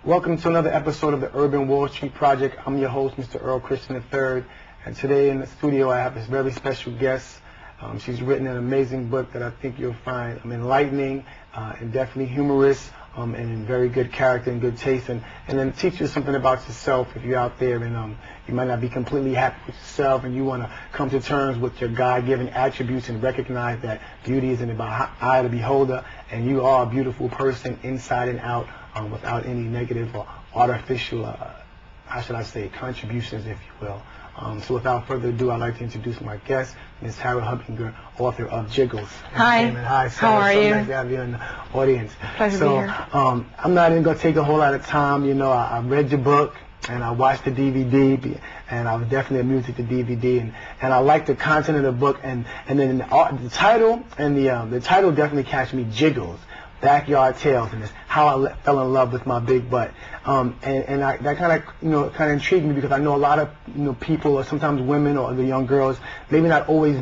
Welcome to another episode of the Urban Wall Street Project. I'm your host, Mr. Earl Christian III, and today in the studio I have this very special guest. She's written an amazing book that I think you'll find enlightening and definitely humorous, and in very good character and good taste, and then teach you something about yourself if you're out there and you might not be completely happy with yourself and you want to come to terms with your God-given attributes and recognize that beauty isn't about eye of the beholder, and you are a beautiful person inside and out, without any negative or artificial, how should I say, contributions, if you will. So without further ado, I'd like to introduce my guest, Ms. Sarah Hubinger, author of Jiggles. Hi. Hi, Sarah. How are you? So nice to have you in the audience. Pleasure to be here. I'm not even going to take a whole lot of time. You know, I read your book and I watched the DVD, and I was definitely amused with the DVD, and I liked the content of the book, and then the title, and the title definitely catch me, Jiggles. Bakyard Tales, and it's how I fell in love with my big butt, that kind of intrigued me, because I know a lot of people, or sometimes women or the young girls, maybe not always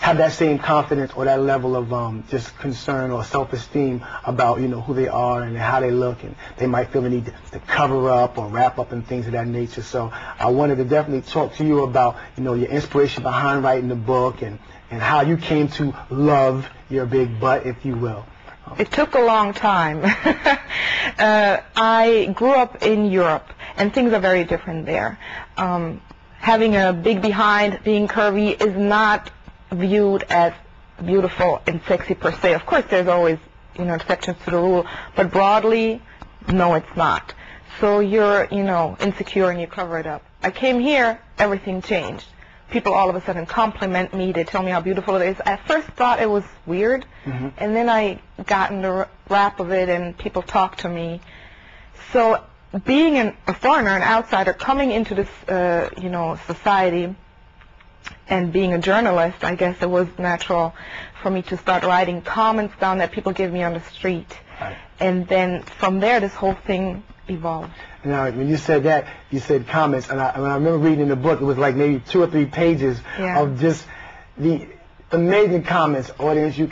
have that same confidence or that level of just concern or self-esteem about who they are and how they look, and they might feel the need to cover up or wrap up and things of that nature. So I wanted to definitely talk to you about your inspiration behind writing the book, and how you came to love your big butt, if you will. It took a long time. I grew up in Europe, and things are very different there. Having a big behind, being curvy, is not viewed as beautiful and sexy per se. Of course, there's always exceptions to the rule, but broadly, no, it's not. So you're insecure and you cover it up. I came here, everything changed. People all of a sudden compliment me. They tell me how beautiful it is. I first thought it was weird, and then I got in the rap of it, and people talk to me. So being a foreigner, an outsider, coming into this, society, and being a journalist, I guess it was natural for me to start writing comments down that people give me on the street. Right. And then from there, this whole thing evolved. Now, when you said that, you said comments, and I remember reading in the book, it was like maybe 2 or 3 pages of just the amazing comments. Audience, you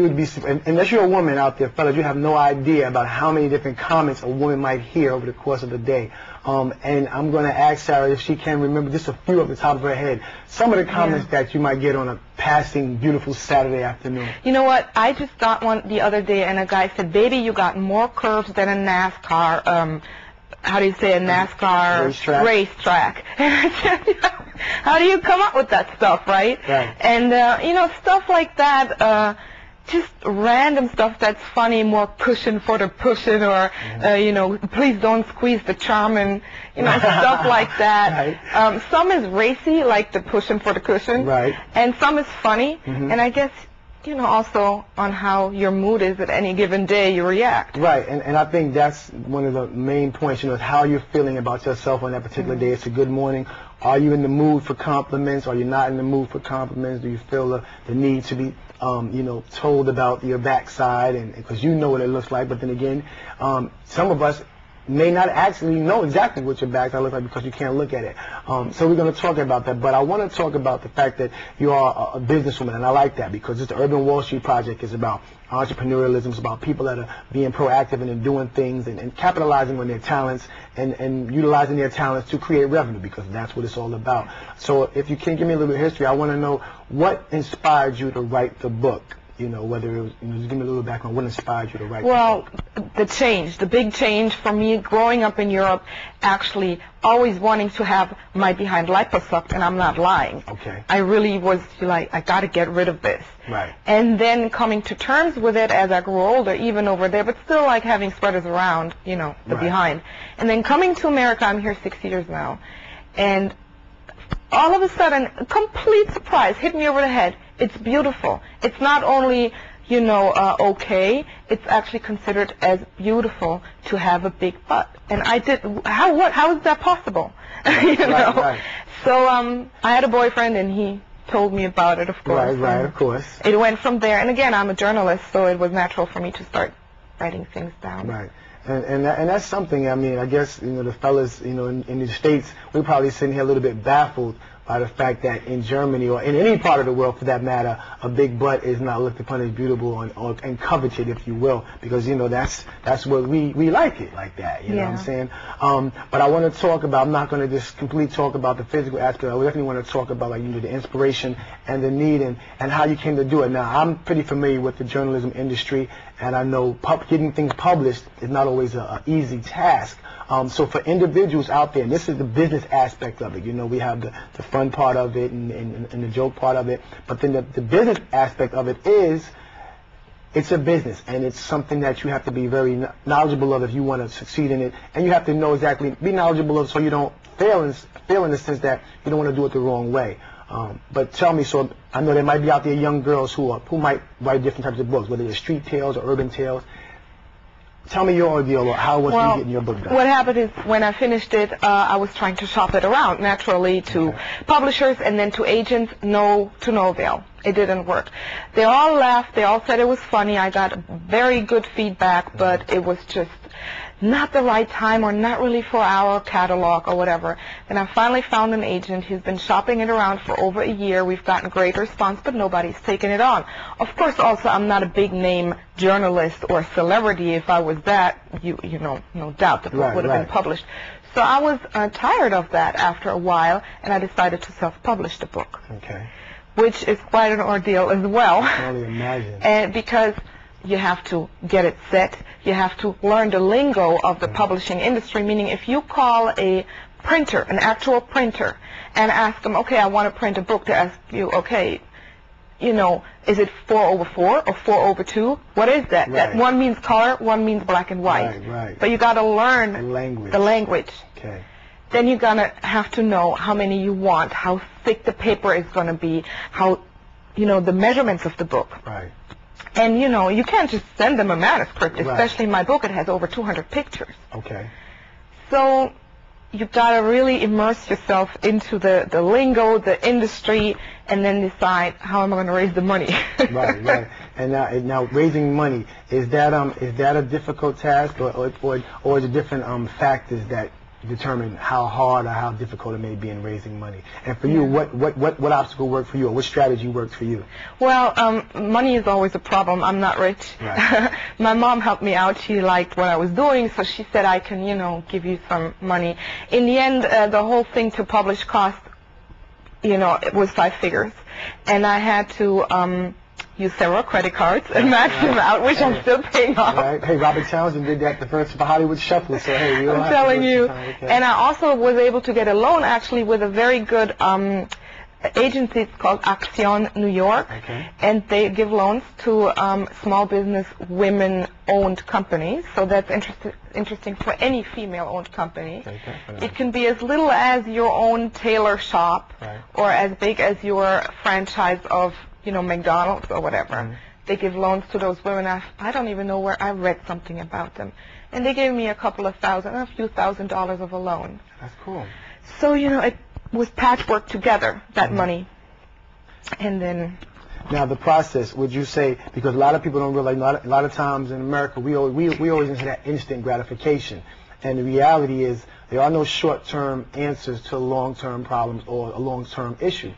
would be, unless you're a woman out there, fellas, you have no idea about how many different comments a woman might hear over the course of the day. And I'm going to ask Sarah if she can remember just a few off the top of her head. Some of the comments that you might get on a passing, beautiful Saturday afternoon. You know what? I just got one the other day, and a guy said, "Baby, you got more curves than a NASCAR, how do you say, a NASCAR racetrack." And I said, how do you come up with that stuff, right? Right. And, stuff like that, just random stuff that's funny, more cushion for the pushing, or, please don't squeeze the charmin, stuff like that. Right. Some is racy, like the pushing for the cushion. Right. And some is funny, and I guess, also on how your mood is at any given day, you react. Right, and I think that's one of the main points, is how you're feeling about yourself on that particular day. It's a good morning. Are you in the mood for compliments? Are you not in the mood for compliments? Do you feel the need to be, told about your backside, and because you know what it looks like, but then again, some of us may not actually know exactly what your backside looks like because you can't look at it. So we're going to talk about that, but I want to talk about the fact that you are a businesswoman, and I like that, because it's the Urban Wall Street Project is about entrepreneurialism. It's about people that are being proactive and doing things and capitalizing on their talents and utilizing their talents to create revenue, because that's what it's all about. So if you can give me a little history, I want to know what inspired you to write the book. Whether it was, just give me a little background. What inspired you to write? Well, the big change for me, growing up in Europe, actually always wanting to have my behind liposucked, and I'm not lying. Okay. I really was like, I got to get rid of this. Right. And then coming to terms with it as I grew older, even over there, but still like having spreaders around, the behind. And then coming to America, I'm here 6 years now, and all of a sudden, a complete surprise hit me over the head. It's beautiful. It's not only, okay, it's actually considered as beautiful to have a big butt. And how is that possible? Right. So I had a boyfriend, and he told me about it, of course. Right, of course. It went from there. And again, I'm a journalist, so it was natural for me to start writing things down. Right. And that's something. I mean, I guess the fellas in the States, we're probably sitting here a little bit baffled by the fact that in Germany or in any part of the world for that matter, a big butt is not looked upon as beautiful and coveted, if you will, because that's what we like it like that. You know what I'm saying? But I want to talk about. I'm not going to just completely talk about the physical aspect. I definitely want to talk about the inspiration and the need and how you came to do it. Now I'm pretty familiar with the journalism industry, and I know getting things published is not always an easy task. So for individuals out there, and this is the business aspect of it, we have the fun part of it and the joke part of it, but then the business aspect of it is, it's a business, and it's something that you have to be very knowledgeable of if you want to succeed in it, and you have to know exactly, be knowledgeable of so you don't fail in the sense that you don't want to do it the wrong way. But tell me, so I know there might be out there young girls who might write different types of books, whether they're street tales or urban tales. Tell me your ordeal, or how was you getting your book done? What happened is, when I finished it, I was trying to shop it around, naturally, to publishers and then to agents, no avail. It didn't work. They all laughed, they all said it was funny, I got very good feedback, but it was just not the right time or not really for our catalog or whatever. And I finally found an agent who's been shopping it around for over a year. We've gotten great response, but nobody's taken it on. Of course, also, I'm not a big name journalist or celebrity. If I was that, no doubt the book would have been published. So I was tired of that after a while, and I decided to self-publish the book. Okay. Which is quite an ordeal as well. I can only imagine. And because you have to get it set, you have to learn the lingo of the publishing industry, meaning if you call a printer, an actual printer, and ask them, okay, I want to print a book, they ask you, okay, is it 4/4 or 4/2? What is that? Right. That one means color, one means black and white. Right. But you got to learn the language. Okay. Then you're going to have to know how many you want, how thick the paper is going to be, how, the measurements of the book. Right. And, you can't just send them a manuscript, especially my book. It has over 200 pictures. Okay. So you've got to really immerse yourself into the lingo, the industry, and then decide how am I going to raise the money. Right. And now raising money, is that a difficult task, or is it different factors that determine how hard or how difficult it may be in raising money? And for you, what obstacle worked for you, or what strategy worked for you? Well, money is always a problem. I'm not rich. Right. My mom helped me out. She liked what I was doing, so she said, I can, give you some money. In the end, the whole thing to publish cost, it was 5 figures. And I had to use several credit cards and match them out, which I'm still paying off. Right. Hey, Robert Townsend did that for Hollywood Shuffle, so hey, I'm telling you. Okay. And I also was able to get a loan, actually, with a very good agency. It's called Action New York, and they give loans to small business women-owned companies. So that's interesting for any female-owned company. It can be as little as your own tailor shop, or as big as your franchise of McDonald's or whatever. They give loans to those women. I don't even know where I read something about them. And they gave me a few $1,000s of a loan. That's cool. So, it was patchwork together, that money. And then... Now, the process, would you say, because a lot of people don't realize, a lot of times in America, we always into that instant gratification. And the reality is, there are no short-term answers to long-term problems or a long-term issue.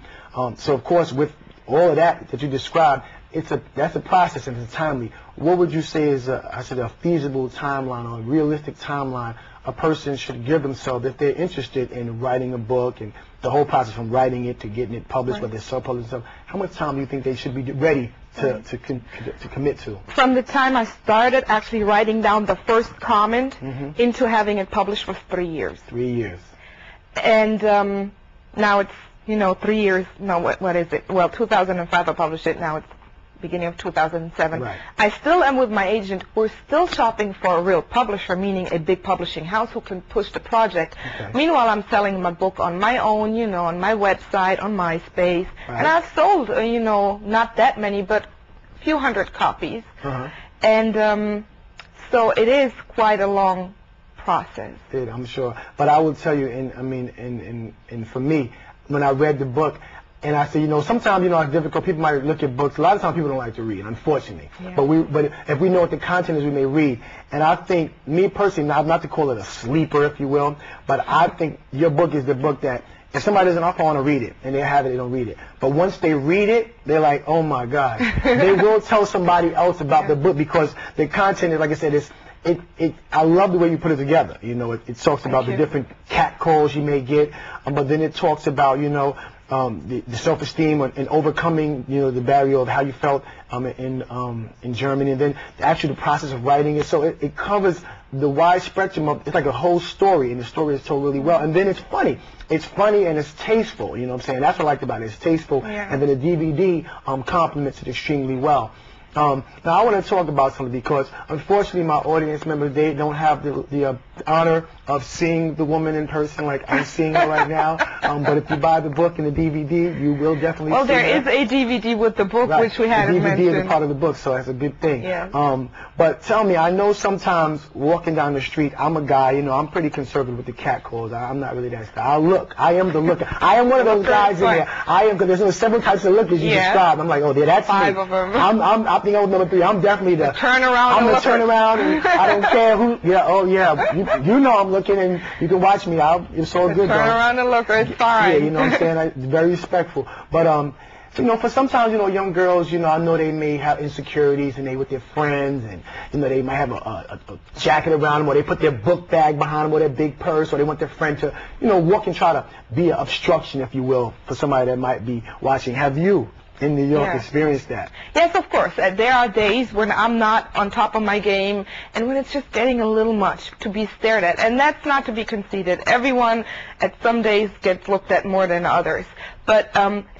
So, of course, with all of that you described, that's a process, and it's timely. What would you say is a feasible timeline or a realistic timeline a person should give themselves if they're interested in writing a book, and the whole process from writing it to getting it published, whether it's self-published stuff? How much time do you think they should be ready to commit to? From the time I started actually writing down the first comment into having it published was 3 years. 3 years. And now it's 3 years. No, what is it? Well, 2005 I published it. Now it's beginning of 2007. Right. I still am with my agent. We're still shopping for a real publisher, meaning a big publishing house who can push the project. Okay. Meanwhile, I'm selling my book on my own, on my website, on MySpace. Right. And I've sold, not that many, but a few hundred copies. And so it is quite a long process. I'm sure. But I will tell you, and for me, when I read the book, And I said, you know, sometimes, you know, it's difficult. People might look at books. A lot of times people don't like to read, unfortunately. Yeah. But if we know what the content is, we may read. And I think, me personally, not to call it a sleeper, if you will, but I think your book is the book that if somebody doesn't want to read it, and they have it, they don't read it. But once they read it, they're like, oh my God. They will tell somebody else about the book because the content is, like I said, I love the way you put it together. You know, it talks about the different catcalls you may get, but then it talks about, you know, the self-esteem and overcoming, you know, the barrier of how you felt in Germany, and then actually the process of writing it. So it covers the wide spectrum of, it's like a whole story, and the story is told really well. And then it's funny. It's funny and it's tasteful, you know what I'm saying? That's what I liked about it. It's tasteful, and then the DVD complements it extremely well. Now I want to talk about something because unfortunately my audience members, they don't have the honor of seeing the woman in person like I'm seeing her right now. But if you buy the book and the DVD, you will definitely see her. Well, there is a DVD with the book, which we hadn't mentioned. The DVD is a part of the book, so that's a good thing. Yes. But tell me, I know sometimes walking down the street, I'm a guy, you know, I'm pretty conservative with the catcalls. I'm not really that guy. I am the looker. I am one of those guys in there. I am, because there's several types of lookers you described. I'm like, oh, yeah, that's 5 me. of them. I think I'm number 3. I'm definitely the turn around. I'm the turn around, and I don't care who. Yeah, oh yeah, you know I'm looking, and you can watch me. It's all good. Turn around and look. It's fine. Yeah, you know what I'm saying. Very respectful, but so, you know, for sometimes, you know, young girls, you know, I know they may have insecurities, and they with their friends, and you know, they might have a jacket around them, or they put their book bag behind them, or their big purse, or they want their friend to, you know, walk and try to be an obstruction, if you will, for somebody that might be watching. Have you in New York experienced that? Yes, of course. There are days when I'm not on top of my game, and when it's just getting a little much to be stared at. And that's not to be conceited. Everyone at some days gets looked at more than others. But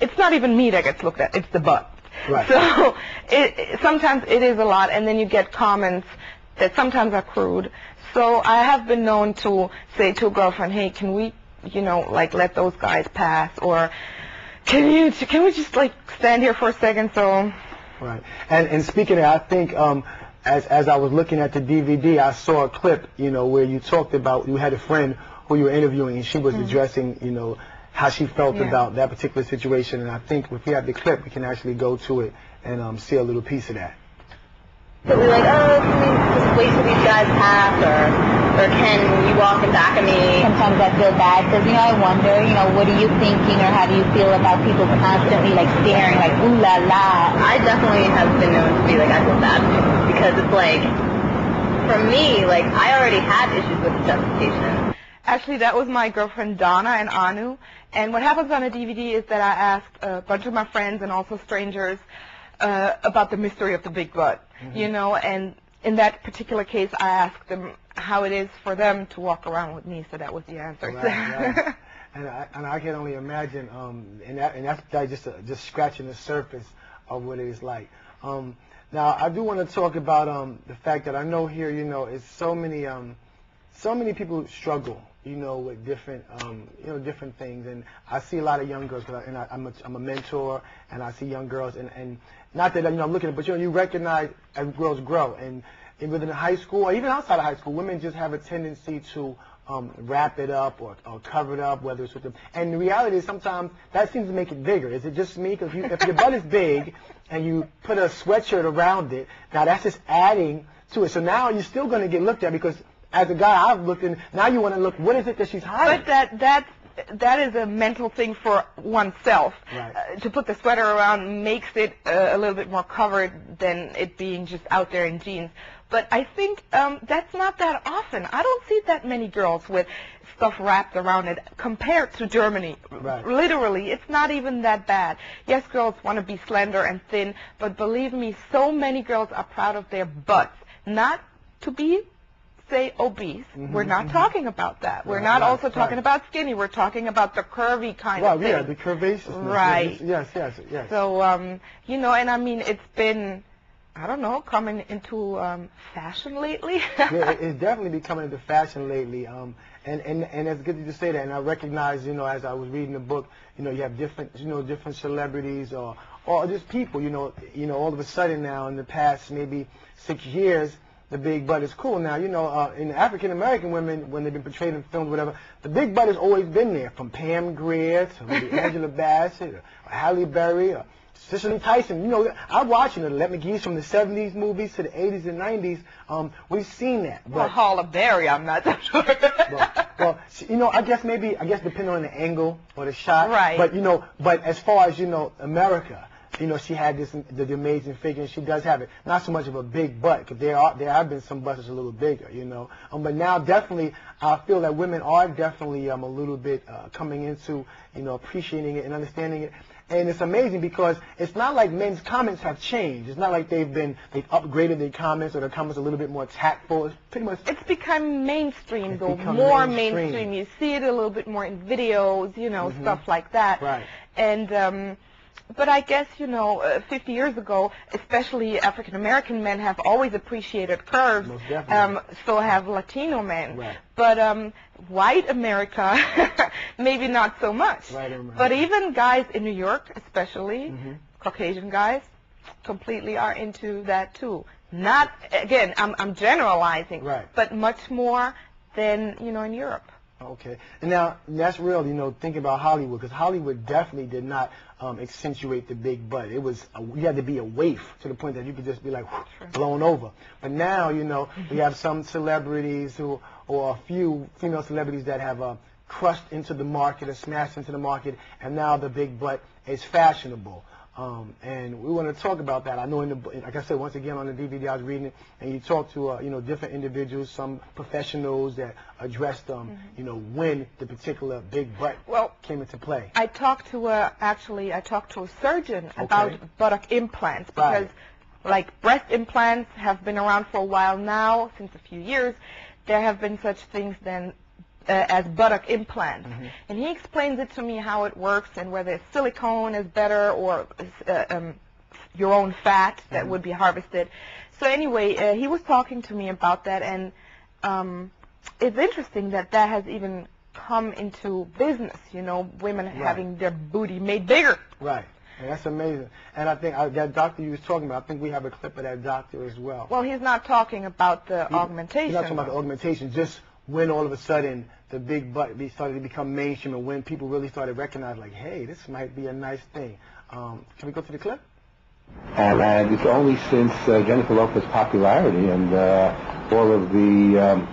it's not even me that gets looked at. It's the butt. Right. So sometimes it is a lot, and then you get comments that sometimes are crude. So I have been known to say to a girlfriend, hey, can we, you know, like let those guys pass, or can we just like stand here for a second? So right. And speaking of, I think as I was looking at the DVD, I saw a clip, you know, where you talked about, you had a friend who you were interviewing, and she was addressing, you know, how she felt about that particular situation. And I think if we have the clip, we can actually go to it and see a little piece of that. So we're like, oh, can we just wait till these guys pass, or can you walk in back of me? Sometimes I feel bad because, you know, I wonder, you know, what are you thinking, or how do you feel about people constantly, like, staring, like, ooh la la? I definitely have been known to be like, I feel bad because it's like, for me, like, I already had issues with justification. Actually, that was my girlfriend Donna and Anu. And what happens on a DVD is that I asked a bunch of my friends and also strangers about the mystery of the big butt, you know, and in that particular case, I asked them how it is for them to walk around with me, so that was the answer. Right. And I can only imagine, and that's just scratching the surface of what it is like. Now, I do want to talk about the fact that I know here, you know, it's so many people struggle, you know, with different, you know, different things. And I see a lot of young girls, and I'm a mentor, and I see young girls, and not that, you know, I'm looking at it, but, you know, you recognize as girls grow, and within high school, or even outside of high school, women just have a tendency to wrap it up or cover it up, whether it's with them. And the reality is sometimes that seems to make it bigger. Is it just me? Because if your butt is big and you put a sweatshirt around it, now that's just adding to it. So now you're still going to get looked at, because as a guy, I've looked, and now you want to look, what is it that she's hiding? But that is a mental thing for oneself. Right. To put the sweater around makes it a little bit more covered than it being just out there in jeans. But I think that's not that often. I don't see that many girls with stuff wrapped around it compared to Germany. Right. Literally, it's not even that bad. Yes, girls want to be slender and thin, but believe me, so many girls are proud of their butts. Not to be, say, obese. We're not talking about that. We're not also talking about skinny. We're talking about the curvy kind of thing. Yeah, the curvaceousness. Right. Yes. So, you know, and I mean, it's been, I don't know, coming into fashion lately. Yeah, it's definitely becoming into fashion lately. And it's good that you say that. And I recognize, you know, as I was reading the book, you know, you have different celebrities or just people, you know, all of a sudden now in the past maybe 6 years, the big butt is cool. Now, you know, in African American women, when they've been portrayed in films, whatever, the big butt has always been there, from Pam Grier to maybe Angela Bassett or Halle Berry or Cicely Tyson. You know, I'm watching Let McGee's from the 70s movies to the 80s and 90s. We've seen that. Well, Halle Berry, I'm not so sure. well, you know, I guess depending on the angle or the shot. Right. But, you know, as far as, you know, America, you know, she had the amazing figure, and she does have it. Not so much of a big butt, because there have been some butts that's a little bigger, you know. But now definitely, I feel that women are definitely a little bit coming into, you know, appreciating it and understanding it. And it's amazing because it's not like men's comments have changed. It's not like they've upgraded their comments, or their comments a little bit more tactful. It's pretty much. It's become mainstream, though. More mainstream. You see it a little bit more in videos, you know, stuff like that. Right. And but I guess, you know, 50 years ago, especially African-American men have always appreciated curves. Most definitely. So have Latino men. Right. But white America, maybe not so much. White America. But even guys in New York, especially, Caucasian guys, completely are into that too. Not, again, I'm generalizing, right, but much more than, you know, in Europe. Okay. And now, that's real, you know, thinking about Hollywood, because Hollywood definitely did not accentuate the big butt. It was, you had to be a waif to the point that you could just be like blown over. But now, you know, we have some celebrities or a few female celebrities that have crushed into the market or smashed into the market, and now the big butt is fashionable. And we want to talk about that. I know, like I said, once again on the DVD I was reading it, and you talk to you know, different individuals, some professionals that addressed you know, when the particular big butt came into play. I talked to a surgeon about buttock implants, because like breast implants have been around for a while now, since a few years. There have been such things then as buttock implants. And he explains it to me how it works, and whether silicone is better or your own fat that would be harvested. So anyway, he was talking to me about that, and it's interesting that has even come into business, you know, women having their booty made bigger. Right. And that's amazing. And I think that doctor you was talking about, I think we have a clip of that doctor as well. Well, he's not talking about the augmentation. He's not talking about the augmentation, just when all of a sudden the big butt started to become mainstream, and when people really started recognizing, like, hey, this might be a nice thing. Can we go to the clip? And it's only since Jennifer Lopez's popularity and all of the,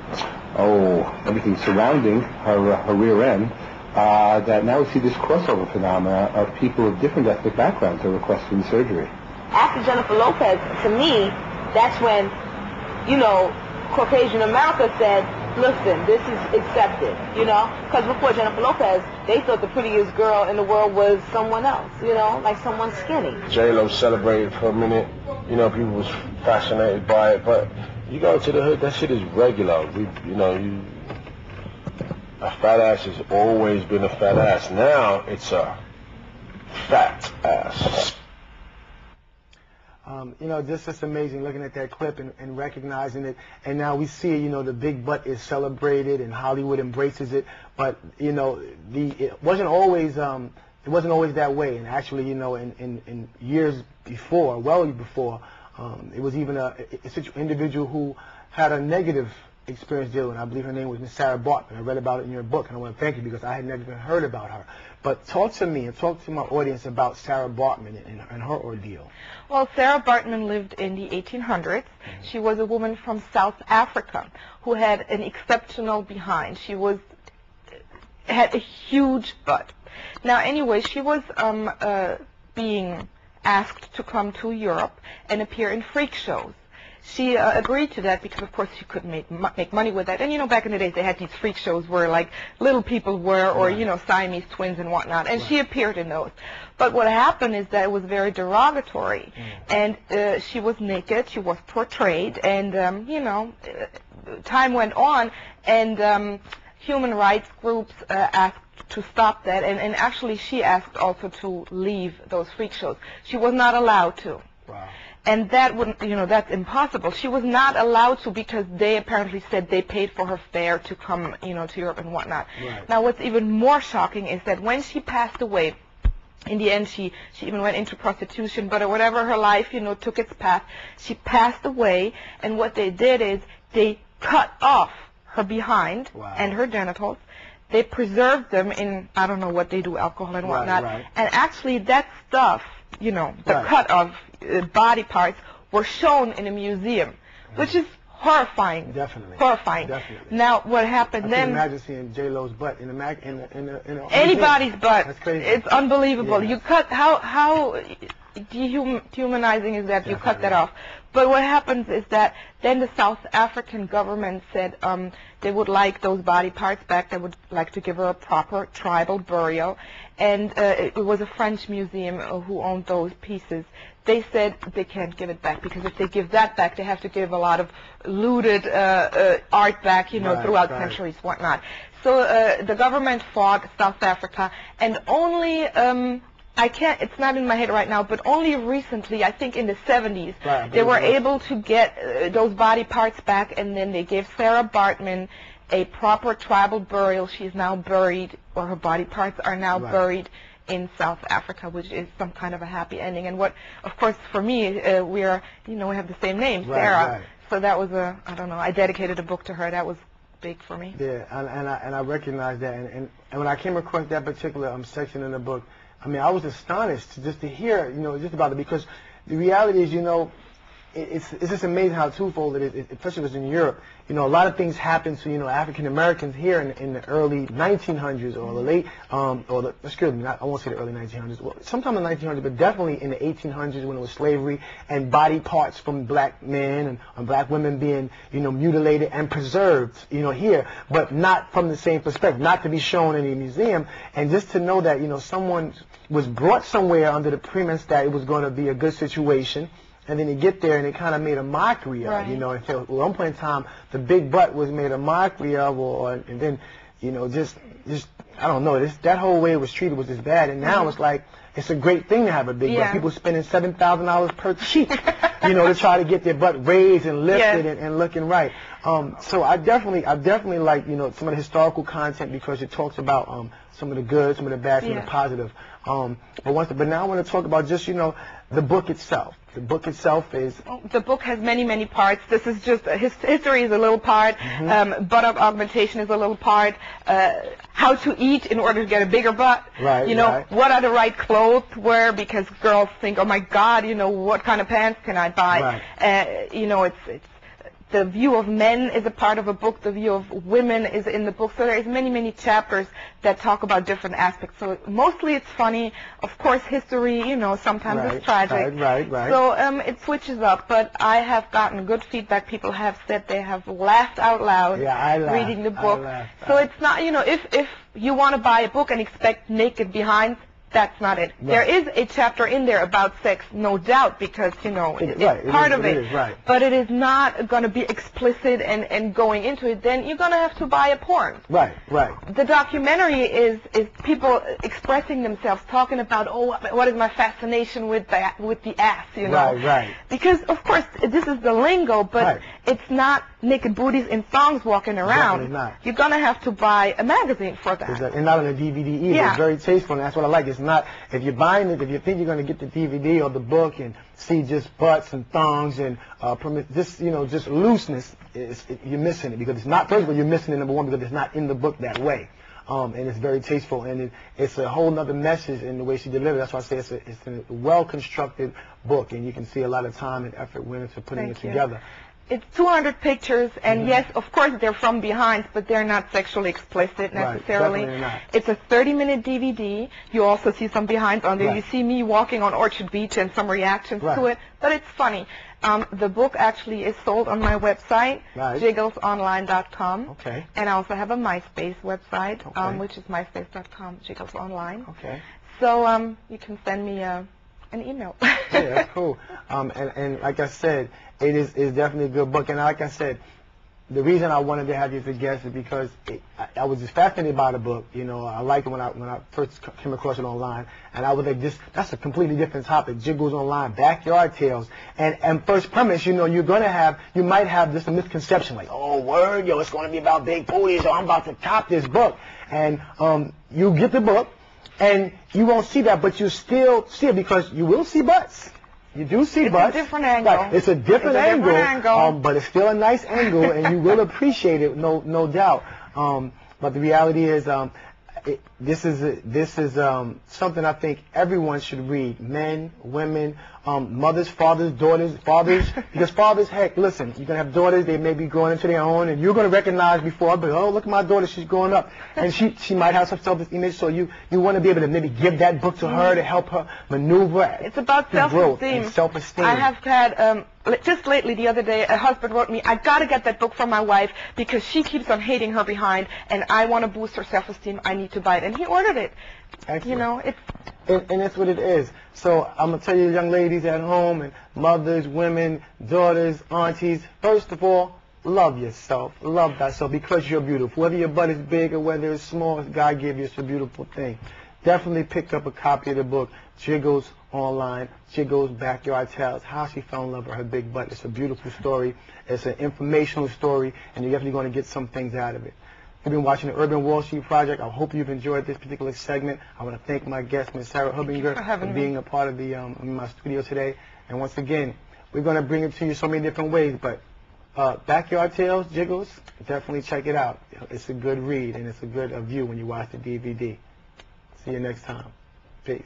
everything surrounding her rear end, that now we see this crossover phenomena of people of different ethnic backgrounds are requesting surgery. After Jennifer Lopez, to me, that's when, you know, Caucasian America said, listen, this is accepted, you know? Because before Jennifer Lopez, they thought the prettiest girl in the world was someone else, you know, like someone skinny. J-Lo celebrated for a minute, you know, people was fascinated by it, but you go to the hood, that shit is regular. A fat ass has always been a fat ass. Now it's a fat ass. You know, just amazing looking at that clip and recognizing it. And now we see, you know, the big butt is celebrated and Hollywood embraces it. But, you know, it wasn't always that way. And actually, you know, in years before, well before, it was even an individual who had a negative experience dealing. I believe her name was Miss Sarah Baartman. I read about it in your book, and I want to thank you because I had never even heard about her. But talk to me and talk to my audience about Sarah Baartman and her ordeal. Well, Sarah Baartman lived in the 1800s. She was a woman from South Africa who had an exceptional behind. She had a huge butt. Now, anyway, she was being asked to come to Europe and appear in freak shows. She agreed to that because, of course, she couldn't make money with that. And, you know, back in the days, they had these freak shows where, like, little people were, or, you know, Siamese twins and whatnot. And she appeared in those. But what happened is that it was very derogatory. And she was naked. She was portrayed. And, you know, time went on. And human rights groups asked to stop that. And actually, she asked also to leave those freak shows. She was not allowed to. Wow. And that wouldn't, you know, that's impossible. She was not allowed to because they apparently said they paid for her fare to come, you know, to Europe and whatnot. Right. Now, what's even more shocking is that when she passed away, In the end, she even went into prostitution, but whatever her life, you know, took its path. She passed away, and what they did is they cut off her behind and her genitals. They preserved them in, I don't know what they do, alcohol and whatnot. And actually, that stuff, you know, the cut of body parts were shown in a museum, which is horrifying. Definitely. Horrifying. Definitely. Now, what happened then? I can imagine seeing J-Lo's butt in a anybody's butt. That's crazy. It's unbelievable. Yeah. You cut, how dehumanizing is that? You cut that off. But what happens is that then the South African government said they would like those body parts back. They would like to give her a proper tribal burial. And it was a French museum who owned those pieces. They said they can't give it back because if they give that back, they have to give a lot of looted art back, you know, throughout centuries, whatnot. So the government fought South Africa, and only it's not in my head right now, but only recently, I think in the 70s, they were able to get those body parts back, and then they gave Sarah Baartman a proper tribal burial. She is now buried, or her body parts are now buried in South Africa, which is some kind of a happy ending. And what, of course, for me, we are, you know, we have the same name, Sarah. So that was I don't know, I dedicated a book to her. That was big for me. Yeah, and I recognize that. And when I came across that particular section in the book, I mean, I was astonished just to hear, you know, just about it, because the reality is, you know, it's just amazing how twofold it is, especially if it's in Europe. You know, a lot of things happen to, you know, African Americans here in the early 1900s or the late, excuse me, I won't say the early 1900s, well, sometime in the 1900s, but definitely in the 1800s when it was slavery and body parts from black men and black women being, you know, mutilated and preserved, you know, here, but not from the same perspective, not to be shown in a museum, and just to know that, you know, someone was brought somewhere under the premise that it was going to be a good situation. And then you get there, and it kind of made a mockery of, you know. Until at one point in time, the big butt was made a mockery of, and then, you know, just I don't know. That whole way it was treated was just bad. And now it's like it's a great thing to have a big butt. People spending $7,000 per cheek, you know, to try to get their butt raised and lifted and looking right. So I definitely like, you know, some of the historical content because it talks about some of the good, some of the bad, some of the positive. But now I want to talk about just, you know, the book itself. The book itself is... The book has many, many parts. This is just... history is a little part. Buttock augmentation is a little part. How to eat in order to get a bigger butt. You know, what are the right clothes to wear? Because girls think, oh, my God, you know, what kind of pants can I buy? You know, it's the view of men is a part of a book. The view of women is in the book. So there is many, many chapters that talk about different aspects. So mostly it's funny. Of course, history, you know, sometimes it's tragic. So it switches up. But I have gotten good feedback. People have said they have laughed out loud reading the book. So it's not, you know, if you want to buy a book and expect naked behinds, that's not it. There is a chapter in there about sex, no doubt, because, you know, it's part of it. But it is not going to be explicit and going into it. Then you're going to have to buy a porn. The documentary is people expressing themselves, talking about, oh, what is my fascination with the ass, you know. Because, of course, this is the lingo, but it's not naked booties in thongs walking around. You're going to have to buy a magazine for that. And not on a DVD either. It's very tasteful, and that's what I like. It's not, if you're buying it, if you think you're going to get the DVD or the book and see just butts and thongs and just, you know, just looseness, you're missing it, because it's not, first of all, you're missing it, number one, because it's not in the book that way. And it's very tasteful, and it's a whole nother message in the way she delivered. That's why I say it's a well-constructed book, and you can see a lot of time and effort went into putting it together. It's 200 pictures, and yes, of course, they're from behinds, but they're not sexually explicit necessarily. It's a 30-minute DVD. You also see some behinds on there. You see me walking on Orchard Beach and some reactions to it, but it's funny. The book actually is sold on my website, jigglesonline.com. And I also have a MySpace website, which is myspace.com, jigglesonline. So you can send me an email. That's cool. And like I said, it is definitely a good book. And like I said, the reason I wanted to have you as a guest is because I was just fascinated by the book. You know, I liked it when I first came across it online, and I was like, that's a completely different topic. Jiggles online, Bakyard Tales, and first premise, you know, you might have just a misconception, like, oh, word, yo, it's going to be about big booties, or I'm about to top this book, and you get the book. And you won't see that, but you still see it because you will see butts. You do see butts. It's a different angle. Right. It's a different angle. But it's still a nice angle, and you will appreciate it, no doubt. But the reality is, this is something I think everyone should read. Men, women, mothers, fathers, daughters, because fathers, heck, listen, you're going to have daughters, they may be growing into their own, and you're going to recognize before, but oh, look at my daughter, she's growing up. And she might have some self-image, so you want to be able to maybe give that book to her to help her maneuver. It's about self-esteem. Self-esteem. I have had, just lately, the other day, a husband wrote me, I got to get that book for my wife because she keeps on hating her behind, and I want to boost her self-esteem. I need to buy it. And he ordered it. Excellent. You know, it's... And that's what it is. So I'm going to tell you, young ladies at home, and mothers, women, daughters, aunties, first of all, love yourself. Love thyself because you're beautiful. Whether your butt is big or whether it's small, God gave you, it's a beautiful thing. Definitely pick up a copy of the book, Jiggles online, Jiggles Bakyard Tales, How She Fell in Love with Her Big Butt. It's a beautiful story. It's an informational story, and you're definitely going to get some things out of it. You've been watching the Urban Wall Street Project. I hope you've enjoyed this particular segment. I want to thank my guest, Ms. Sarah Hubinger, for being a part of the my studio today. And once again, we're going to bring it to you so many different ways. But Bakyard Tales, Jiggles, definitely check it out. It's a good read, and it's a good view when you watch the DVD. See you next time. Peace.